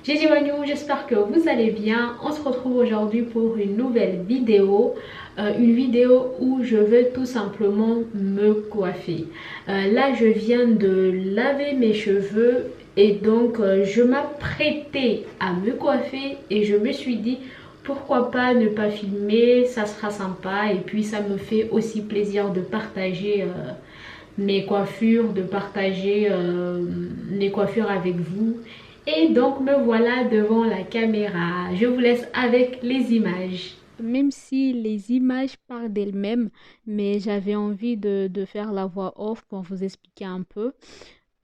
Gigi Wagnou, j'espère que vous allez bien. On se retrouve aujourd'hui pour une nouvelle vidéo. Une vidéo où je veux tout simplement me coiffer. Là, je viens de laver mes cheveux et donc je m'apprêtais à me coiffer et je me suis dit pourquoi pas ne pas filmer, ça sera sympa et puis ça me fait aussi plaisir de partager mes coiffures, de partager mes coiffures avec vous. Et donc me voilà devant la caméra. Je vous laisse avec les images. Même si les images parlent d'elles-mêmes, mais j'avais envie de faire la voix off pour vous expliquer un peu.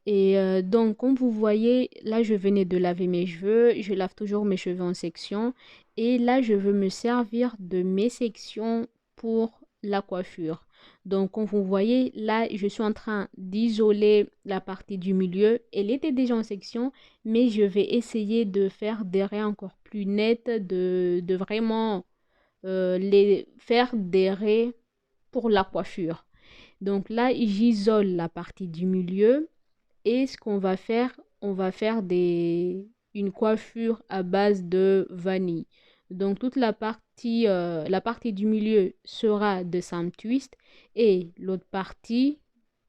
Et donc, comme vous voyez, là, je venais de laver mes cheveux. Je lave toujours mes cheveux en section. Et là, je veux me servir de mes sections pour la coiffure. Donc, comme vous voyez, là, je suis en train d'isoler la partie du milieu. Elle était déjà en section, mais je vais essayer de faire des raies encore plus nettes, de vraiment les faire des raies pour la coiffure. Donc là, j'isole la partie du milieu. Et ce qu'on va faire, on va faire une coiffure à base de vanille. Donc toute la partie du milieu sera de Sam Twist et l'autre partie,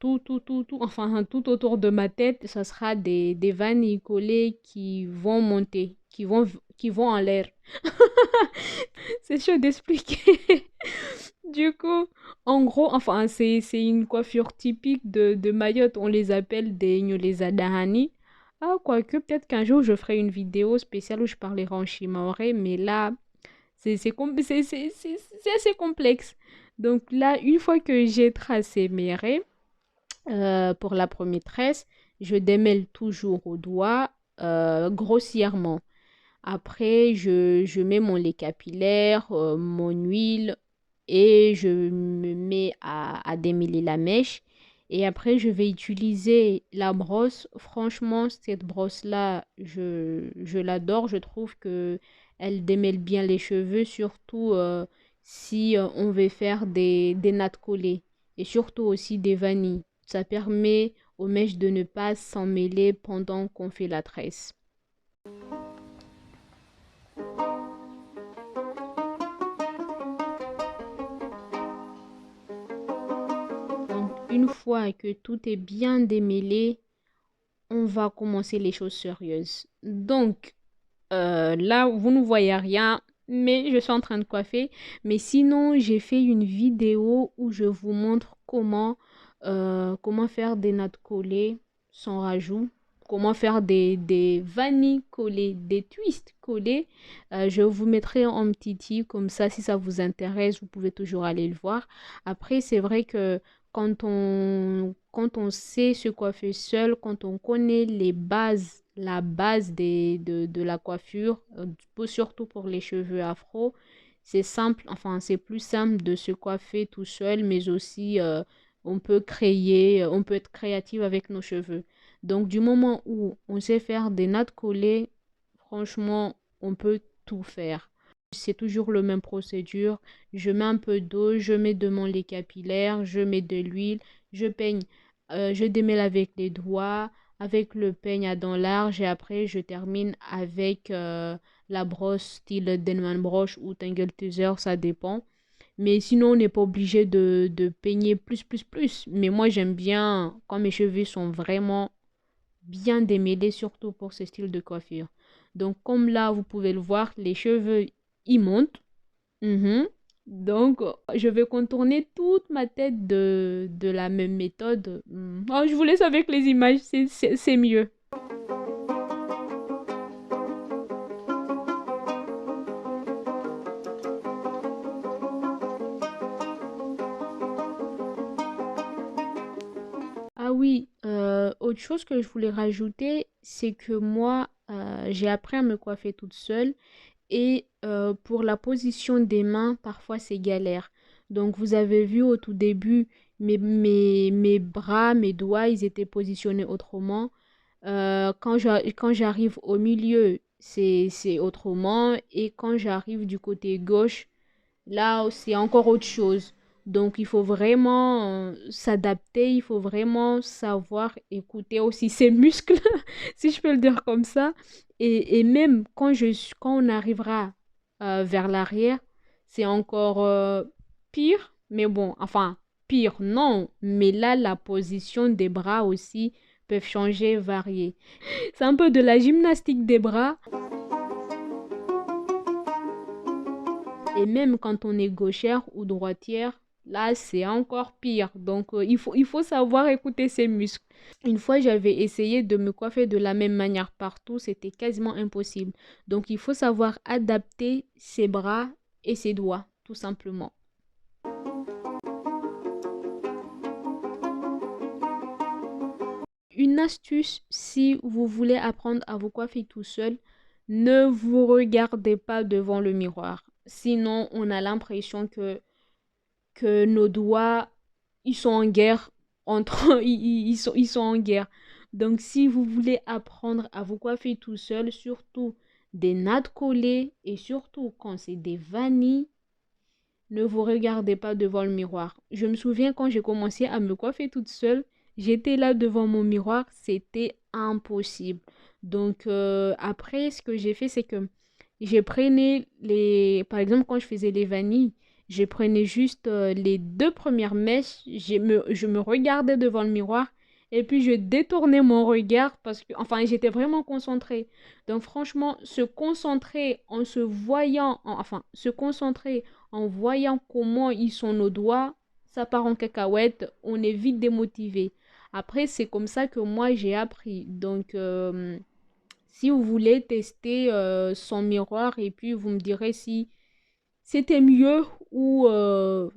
enfin tout autour de ma tête, ça sera des vanilles collées qui vont monter, qui vont en l'air. C'est chaud d'expliquer. Du coup, en gros, enfin, c'est une coiffure typique de Mayotte. On les appelle des Nyolesa Dahani. Ah, quoique, peut-être qu'un jour, je ferai une vidéo spéciale où je parlerai en chimaoré, mais là, c'est assez complexe. Donc là, une fois que j'ai tracé mes raies, pour la première tresse, je démêle toujours au doigt, grossièrement. Après, je mets mon lait capillaire, mon huile et je me mets à démêler la mèche. Et après, je vais utiliser la brosse. Franchement, cette brosse-là, je l'adore. Je trouve que elle démêle bien les cheveux, surtout si on veut faire des nattes collées et surtout aussi des vanilles. Ça permet aux mèches de ne pas s'en mêler pendant qu'on fait la tresse. Donc, une fois que tout est bien démêlé, on va commencer les choses sérieuses. Donc, là, vous ne voyez rien, mais je suis en train de coiffer. Mais sinon, j'ai fait une vidéo où je vous montre comment faire des nattes collées sans rajout. Comment faire des vanilles collées, des twists collés. Je vous mettrai en petit i, comme ça, si ça vous intéresse, vous pouvez toujours aller le voir. Après, c'est vrai que quand on sait se coiffer seul, quand on connaît les bases, la base de la coiffure, surtout pour les cheveux afro, c'est simple, enfin, c'est plus simple de se coiffer tout seul, mais aussi on peut créer, on peut être créatif avec nos cheveux. Donc, du moment où on sait faire des nattes collées, franchement, on peut tout faire. C'est toujours la même procédure. Je mets un peu d'eau, je mets de mon lait capillaire, je mets de l'huile, je peigne, je démêle avec les doigts, avec le peigne à dents larges et après je termine avec la brosse style Denman Brush ou Tangle Teezer, ça dépend. Mais sinon, on n'est pas obligé de peigner plus. Mais moi, j'aime bien quand mes cheveux sont vraiment bien démêlés, surtout pour ce style de coiffure. Donc, comme là, vous pouvez le voir, les cheveux, ils montent. Mhm. Donc, je vais contourner toute ma tête de la même méthode. Oh, je vous laisse avec les images, c'est mieux. Ah oui, autre chose que je voulais rajouter, c'est que moi, j'ai appris à me coiffer toute seule. Et pour la position des mains, parfois c'est galère. Donc vous avez vu au tout début, mes bras, mes doigts, ils étaient positionnés autrement. Quand j'arrive au milieu, c'est autrement. Et quand j'arrive du côté gauche, là, c'est encore autre chose. Donc, il faut vraiment s'adapter, il faut vraiment savoir écouter aussi ses muscles, si je peux le dire comme ça. Et même quand on arrivera vers l'arrière, c'est encore pire. Mais bon, enfin, pire, non. Mais là, la position des bras aussi peuvent changer, varier. C'est un peu de la gymnastique des bras. Et même quand on est gauchère ou droitière, là, c'est encore pire. Donc, il faut savoir écouter ses muscles. Une fois, j'avais essayé de me coiffer de la même manière partout. C'était quasiment impossible. Donc, il faut savoir adapter ses bras et ses doigts, tout simplement. Une astuce, si vous voulez apprendre à vous coiffer tout seul, ne vous regardez pas devant le miroir. Sinon, on a l'impression que nos doigts, ils sont en guerre entre ils sont en guerre. Donc si vous voulez apprendre à vous coiffer tout seul, surtout des nattes collées et surtout quand c'est des vanilles, ne vous regardez pas devant le miroir. Je me souviens quand j'ai commencé à me coiffer toute seule, j'étais là devant mon miroir, c'était impossible. Donc après, ce que j'ai fait, c'est que j'ai prenais par exemple, quand je faisais les vanilles, je prenais juste les deux premières mèches, je me regardais devant le miroir et puis je détournais mon regard parce que, enfin, j'étais vraiment concentrée. Donc franchement, se concentrer en se voyant, enfin, se concentrer en voyant comment ils sont nos doigts, ça part en cacahuète, on est vite démotivé. Après, c'est comme ça que moi j'ai appris. Donc, si vous voulez tester son miroir et puis vous me direz si c'était mieux ou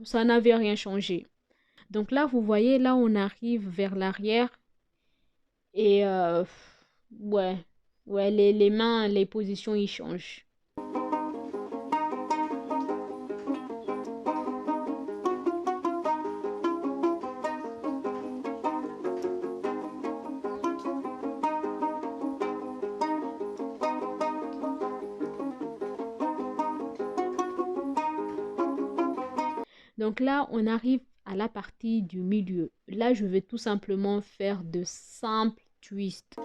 ça n'avait rien changé. Donc là, vous voyez, là, on arrive vers l'arrière et ouais, ouais, les mains, les positions, ils changent. Donc là, on arrive à la partie du milieu. Là, je vais tout simplement faire de simples twists.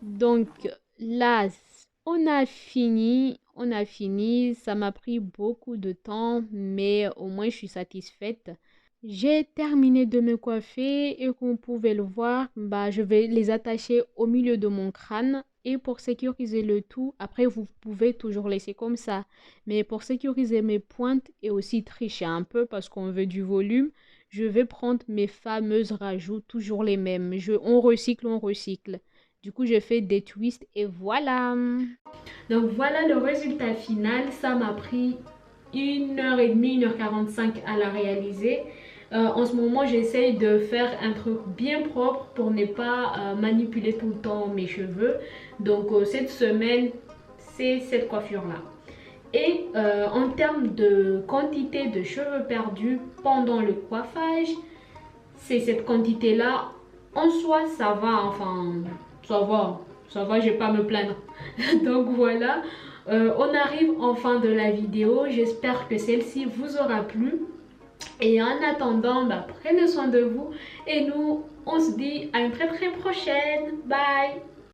Donc là, on a fini. Ça m'a pris beaucoup de temps, mais au moins je suis satisfaite. J'ai terminé de me coiffer et comme vous pouvez le voir, bah, je vais les attacher au milieu de mon crâne. Et pour sécuriser le tout, après vous pouvez toujours laisser comme ça. Mais pour sécuriser mes pointes et aussi tricher un peu parce qu'on veut du volume, je vais prendre mes fameuses rajouts, toujours les mêmes. On recycle, on recycle. Du coup, je fais des twists et voilà. Donc voilà le résultat final. Ça m'a pris 1h30, 1h45 à la réaliser. En ce moment, j'essaye de faire un truc bien propre pour ne pas manipuler tout le temps mes cheveux. Donc cette semaine, c'est cette coiffure-là. Et en termes de quantité de cheveux perdus pendant le coiffage, c'est cette quantité-là. En soi, ça va, enfin, ça va, je vais pas me plaindre. Donc voilà, on arrive en fin de la vidéo. J'espère que celle-ci vous aura plu. Et en attendant, bah, prenez soin de vous. Et nous, on se dit à une très très prochaine. Bye!